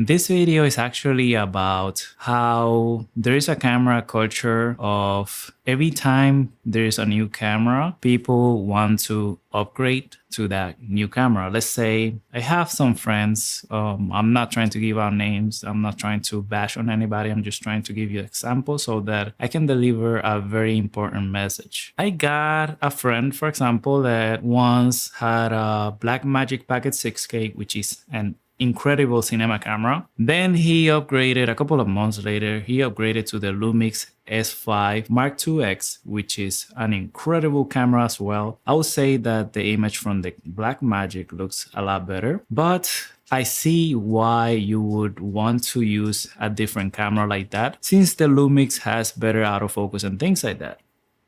This video is actually about how there is a camera culture of every time there is a new camera, people want to upgrade to that new camera. Let's say I have some friends. I'm not trying to give out names. I'm not trying to bash on anybody. I'm just trying to give you examples so that I can deliver a very important message. I got a friend, for example, that once had a Blackmagic Pocket 6K, which is an incredible cinema camera. Then he upgraded a couple of months later. He upgraded to the Lumix S5 Mark IIX, which is an incredible camera as well. I would say that the image from the Blackmagic looks a lot better, but I see why you would want to use a different camera like that, since the Lumix has better autofocus and things like that.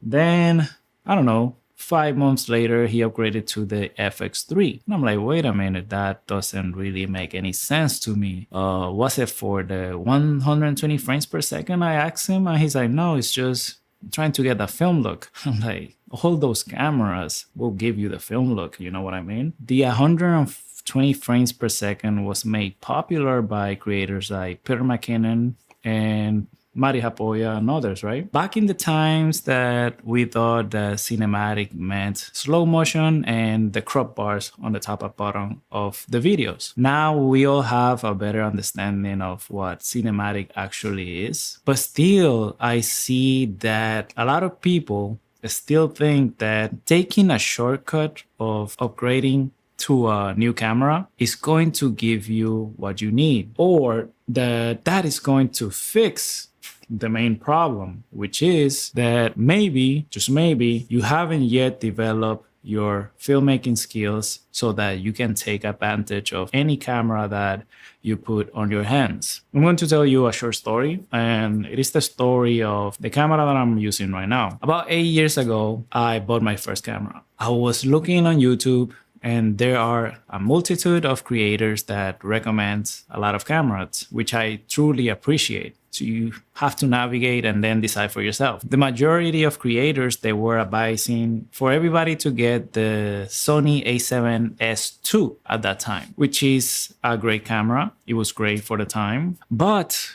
Then, I don't know, 5 months later, he upgraded to the FX3. And I'm like, wait a minute, that doesn't really make any sense to me. Was it for the 120 frames per second? I asked him, and he's like, no, it's just trying to get the film look. I'm like, all those cameras will give you the film look, you know what I mean? The 120 frames per second was made popular by creators like Peter McKinnon and Mari Hapoya and others, right? Back in the times that we thought that cinematic meant slow motion and the crop bars on the top and bottom of the videos. Now we all have a better understanding of what cinematic actually is. But still, I see that a lot of people still think that taking a shortcut of upgrading to a new camera is going to give you what you need, or that is going to fix the main problem, which is that maybe, just maybe, you haven't yet developed your filmmaking skills so that you can take advantage of any camera that you put on your hands. I'm going to tell you a short story, and it is the story of the camera that I'm using right now. About 8 years ago, I bought my first camera. I was looking on YouTube, and there are a multitude of creators that recommend a lot of cameras, which I truly appreciate. So you have to navigate and then decide for yourself. The majority of creators, they were advising for everybody to get the Sony a7S II at that time, which is a great camera. It was great for the time, but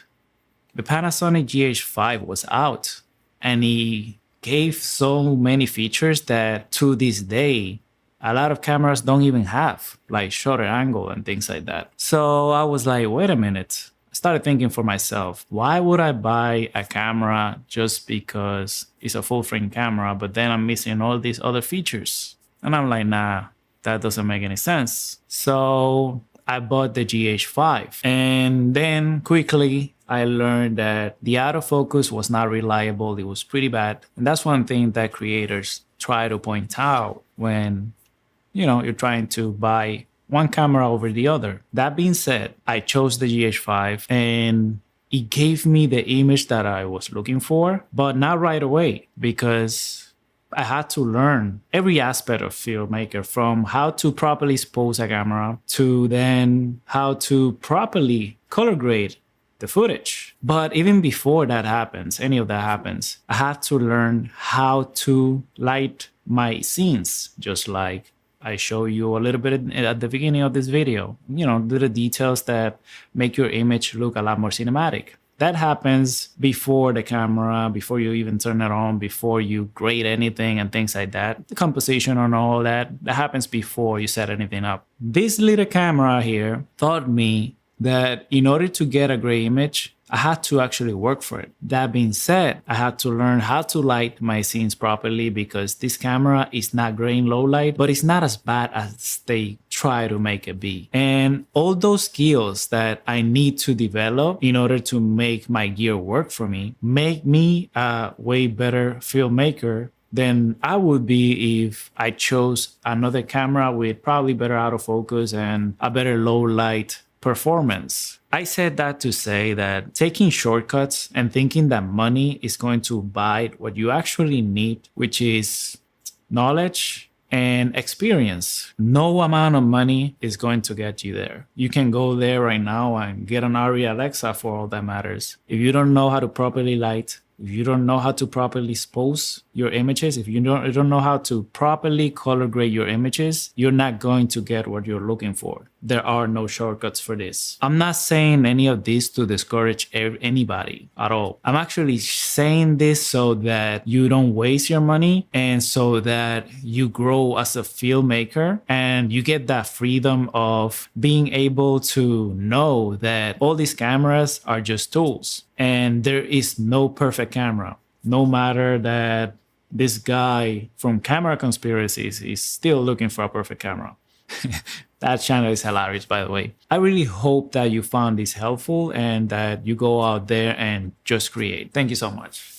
the Panasonic GH5 was out, and he gave so many features that to this day, a lot of cameras don't even have, like shutter angle and things like that. So I was like, wait a minute. I started thinking for myself, why would I buy a camera just because it's a full frame camera, but then I'm missing all these other features? And I'm like, nah, that doesn't make any sense. So I bought the GH5, and then quickly I learned that the autofocus was not reliable. It was pretty bad. And that's one thing that creators try to point out when you're trying to buy one camera over the other. That being said, I chose the GH5, and it gave me the image that I was looking for, but not right away, because I had to learn every aspect of filmmaker, from how to properly expose a camera to then how to properly color grade the footage. But even before that happens, any of that happens, I had to learn how to light my scenes, just like I show you a little bit at the beginning of this video, little details that make your image look a lot more cinematic. That happens before the camera, before you even turn it on, before you grade anything and things like that. The composition and all that happens before you set anything up. This little camera here taught me that in order to get a great image, I had to actually work for it. That being said, I had to learn how to light my scenes properly, because this camera is not great in low light, but it's not as bad as they try to make it be. And all those skills that I need to develop in order to make my gear work for me make me a way better filmmaker than I would be if I chose another camera with probably better autofocus and a better low light performance. I said that to say that taking shortcuts and thinking that money is going to buy what you actually need, which is knowledge and experience, no amount of money is going to get you there. You can go there right now and get an Arri Alexa for all that matters. If you don't know how to properly light, if you don't know how to properly expose your images, if you don't know how to properly color grade your images, you're not going to get what you're looking for. There are no shortcuts for this. I'm not saying any of this to discourage anybody at all. I'm actually saying this so that you don't waste your money and so that you grow as a filmmaker and you get that freedom of being able to know that all these cameras are just tools and there is no perfect camera. No matter that this guy from Camera Conspiracies is still looking for a perfect camera. That channel is hilarious, by the way. I really hope that you found this helpful and that you go out there and just create. Thank you so much.